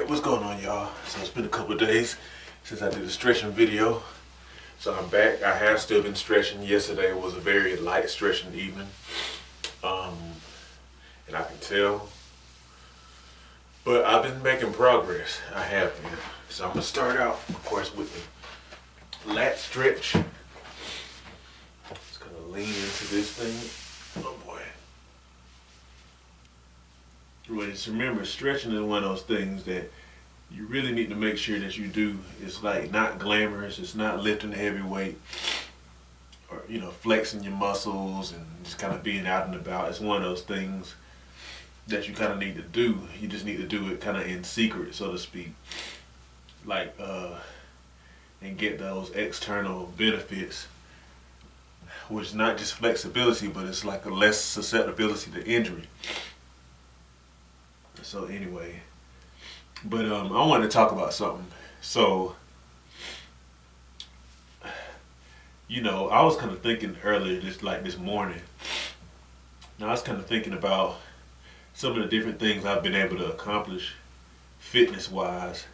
Alright, what's going on, y'all? So it's been a couple of days since I did a stretching video. So I'm back. I have still been stretching. Yesterday was a very light stretching evening. And I can tell. But I've been making progress. I have been. So I'm going to start out, of course, with the lat stretch. Just going to lean into this thing. Oh boy. Just remember, stretching is one of those things that you really need to make sure that you do. It's like not glamorous. It's not lifting heavy weight or, you know, flexing your muscles and just kind of being out and about. It's one of those things that you kind of need to do. You just need to do it kind of in secret, so to speak. Like, and get those external benefits, which is not just flexibility, but it's like a less susceptibility to injury. So anyway, but I wanted to talk about something. So, you know, I was kind of thinking earlier, just like this morning. Now I was kind of thinking about some of the different things I've been able to accomplish fitness-wise.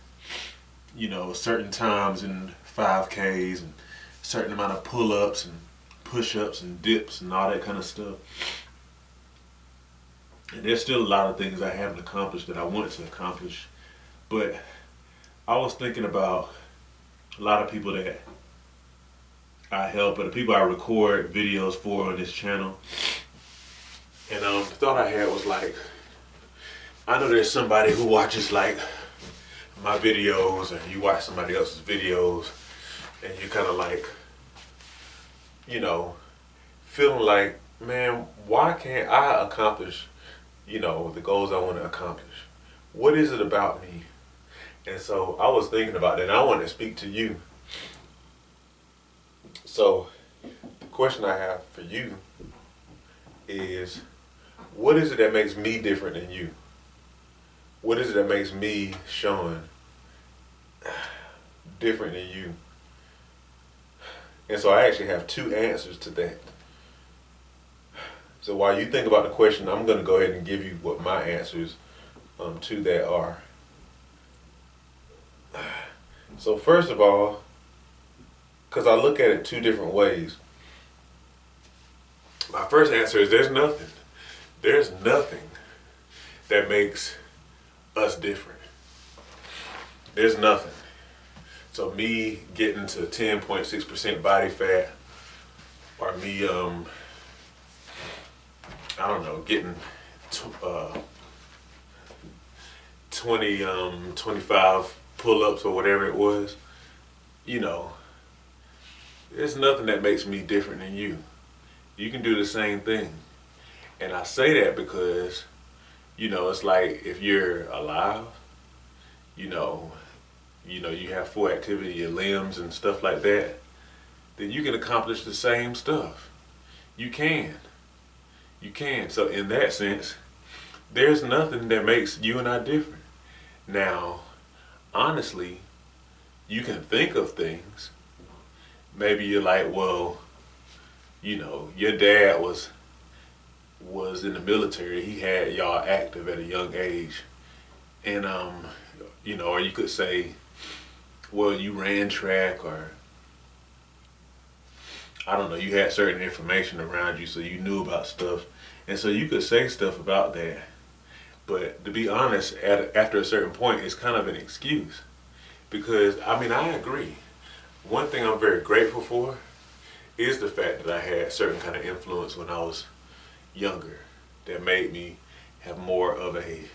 You know, certain times in 5Ks and certain amount of pull-ups and push-ups and dips and all that kind of stuff. And there's still a lot of things I haven't accomplished that I want to accomplish. But I was thinking about a lot of people that I help, or the people I record videos for on this channel. And the thought I had was like, I know there's somebody who watches like my videos, and you watch somebody else's videos, and you kind of like, you know, feeling like, man, why can't I accomplish, you know, the goals I want to accomplish? What is it about me? And so I was thinking about that, and I wanted to speak to you. So the question I have for you is, what is it that makes me different than you? What is it that makes me, Sean, different than you? And so I actually have two answers to that. So while you think about the question, I'm going to go ahead and give you what my answers to that are. So first of all, because I look at it two different ways. My first answer is there's nothing that makes us different. There's nothing. So me getting to 10.6% body fat, or me I don't know, getting 25 pull-ups or whatever it was, you know, there's nothing that makes me different than you. You can do the same thing. And I say that because, you know, it's like if you're alive, you know, you have full activity of your limbs and stuff like that, then you can accomplish the same stuff. You can. You can. So in that sense, there's nothing that makes you and I different. Now, honestly, you can think of things. Maybe you're like, well, you know, your dad was in the military. He had y'all active at a young age. And, you know, or you could say, well, you ran track, or I don't know, you had certain information around you, so you knew about stuff. And so you could say stuff about that. But to be honest, after a certain point, it's kind of an excuse. Because, I mean, I agree. One thing I'm very grateful for is the fact that I had certain kind of influence when I was younger that made me have more of a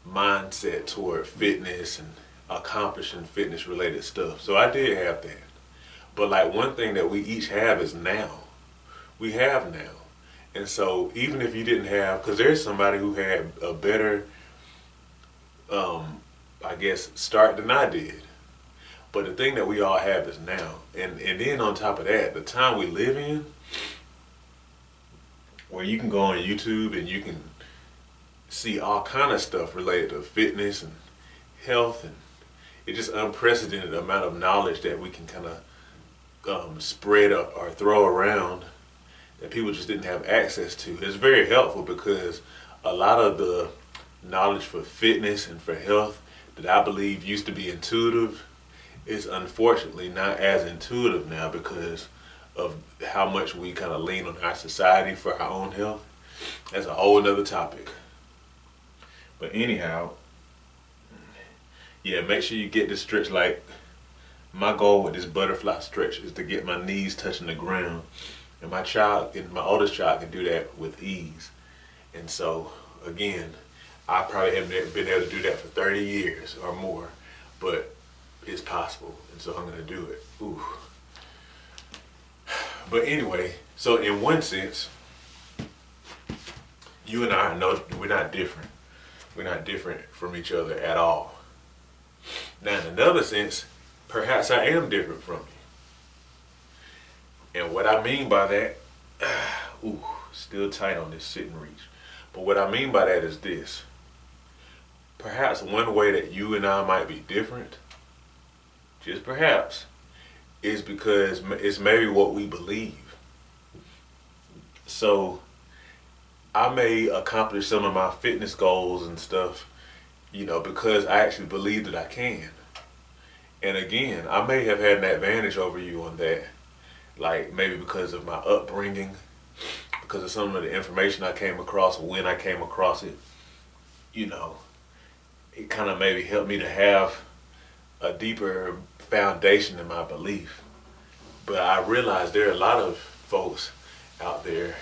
mindset toward fitness and accomplishing fitness related stuff. So I did have that. But like one thing that we each have is now. We have now. And so even if you didn't have, because there's somebody who had a better, I guess, start than I did. But the thing that we all have is now. And then on top of that, the time we live in, where you can go on YouTube and you can see all kind of stuff related to fitness and health, and it's just unprecedented amount of knowledge that we can kind of spread or throw around that people just didn't have access to. It's very helpful because a lot of the knowledge for fitness and for health that I believe used to be intuitive is unfortunately not as intuitive now because of how much we kind of lean on our society for our own health. That's a whole nother topic. But anyhow, yeah, make sure you get this stretch. Like, my goal with this butterfly stretch is to get my knees touching the ground. And my oldest child can do that with ease. And so, again, I probably haven't been able to do that for 30 years or more, but it's possible, and so I'm gonna do it. Ooh. But anyway, so in one sense, you and I know we're not different. We're not different from each other at all. Now, in another sense, perhaps I am different from you. And what I mean by that, ooh, still tight on this sit and reach. But what I mean by that is this. Perhaps one way that you and I might be different, just perhaps, is because it's maybe what we believe. So I may accomplish some of my fitness goals and stuff, because I actually believe that I can. And again, I may have had an advantage over you on that, like maybe because of my upbringing, because of some of the information I came across or when I came across it, it kind of maybe helped me to have a deeper foundation in my belief. But I realize there are a lot of folks out there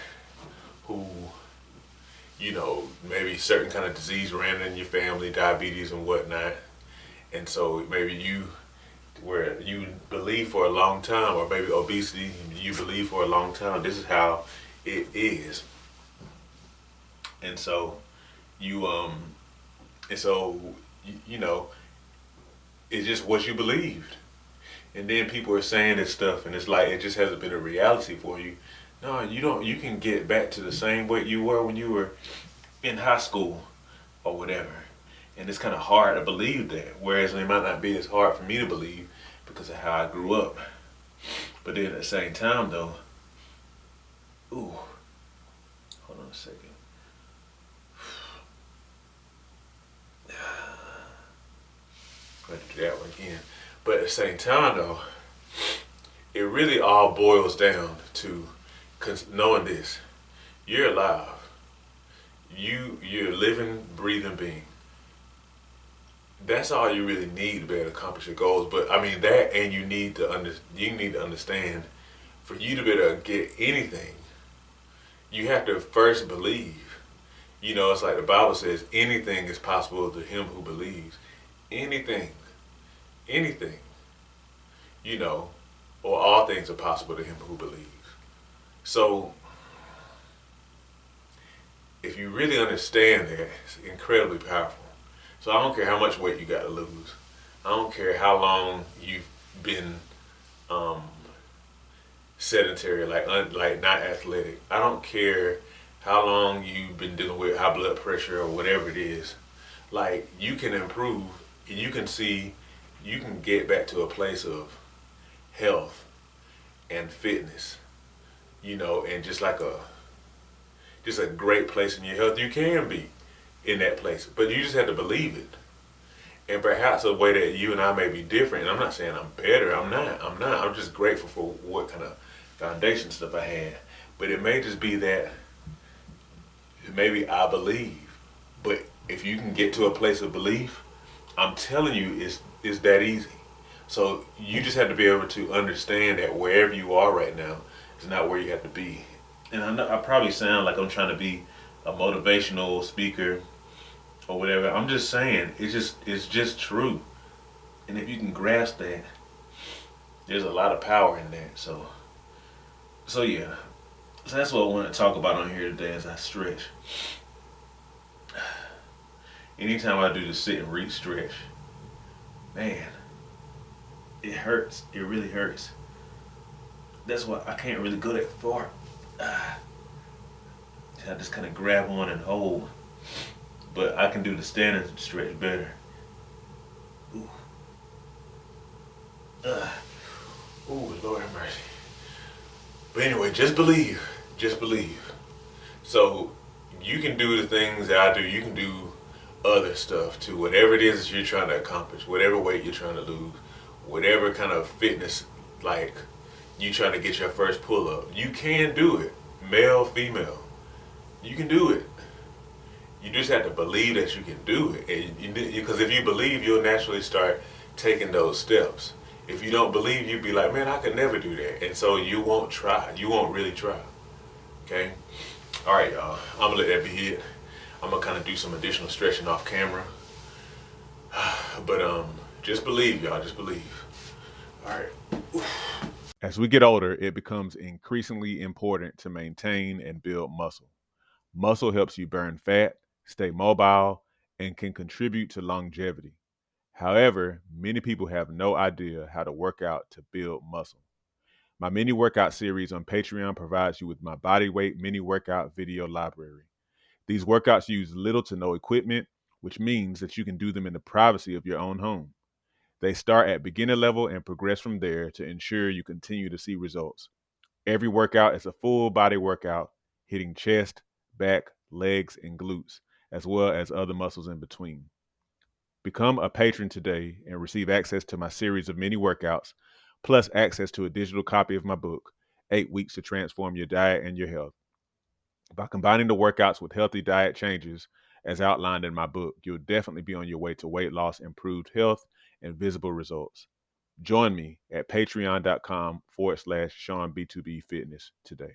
who, maybe certain kind of disease ran in your family, diabetes and whatnot. And so maybe you believe for a long time, or maybe obesity, you believe for a long time, this is how it is. And so it's just what you believed. And then people are saying this stuff and it's like, it just hasn't been a reality for you. No, you can get back to the same weight you were when you were in high school or whatever. And it's kind of hard to believe that. Whereas it might not be as hard for me to believe because of how I grew up. But then at the same time though, ooh, hold on a second. I'm going to do that one again. But at the same time though, it really all boils down to knowing this. You're alive. You're a living, breathing being. That's all you really need to be able to accomplish your goals. But I mean that, and you need to understand, for you to be able to get anything, you have to first believe. It's like the Bible says, anything is possible to him who believes. Anything, or all things are possible to him who believes. So, if you really understand that, it's incredibly powerful. So I don't care how much weight you got to lose. I don't care how long you've been sedentary, like not athletic. I don't care how long you've been dealing with high blood pressure or whatever it is. Like, you can improve, and you can get back to a place of health and fitness, and just a great place in your health. You can be in that place, but you just have to believe it. And perhaps a way that you and I may be different, and I'm not saying I'm better, I'm not. I'm just grateful for what kind of foundation stuff I had. But it may just be that maybe I believe. But if you can get to a place of belief, I'm telling you, it's that easy. So you just have to be able to understand that wherever you are right now is not where you have to be. And I know I probably sound like I'm trying to be a motivational speaker or whatever. I'm just saying, it's just true. And if you can grasp that, there's a lot of power in that. So yeah. So that's what I want to talk about on here today as I stretch. Anytime I do the sit and reach stretch, man, it hurts. It really hurts. That's why I can't really go that far. I just kind of grab on and hold. But I can do the standing stretch better. Ooh. Ooh, Lord have mercy. But anyway, just believe. Just believe. So you can do the things that I do. You can do other stuff too. Whatever it is that you're trying to accomplish, whatever weight you're trying to lose, whatever kind of fitness, like you trying to get your first pull up, you can do it. Male, female, you can do it. You just have to believe that you can do it. And because if you believe, you'll naturally start taking those steps. If you don't believe, you'd be like, man, I could never do that. And so you won't try. You won't really try. Okay? All right, y'all. I'm going to let that be it. I'm going to kind of do some additional stretching off camera. But just believe, y'all. Just believe. All right. As we get older, it becomes increasingly important to maintain and build muscle. Muscle helps you burn fat, stay mobile, and can contribute to longevity. However, many people have no idea how to work out to build muscle. My mini workout series on Patreon provides you with my bodyweight mini workout video library. These workouts use little to no equipment, which means that you can do them in the privacy of your own home. They start at beginner level and progress from there to ensure you continue to see results. Every workout is a full body workout, hitting chest, back, legs, and glutes, as well as other muscles in between. Become a patron today and receive access to my series of mini workouts, plus access to a digital copy of my book, 8 Weeks to Transform Your Diet and Your Health. By combining the workouts with healthy diet changes, as outlined in my book, you'll definitely be on your way to weight loss, improved health, and visible results. Join me at patreon.com/SeanB2B Fitness today.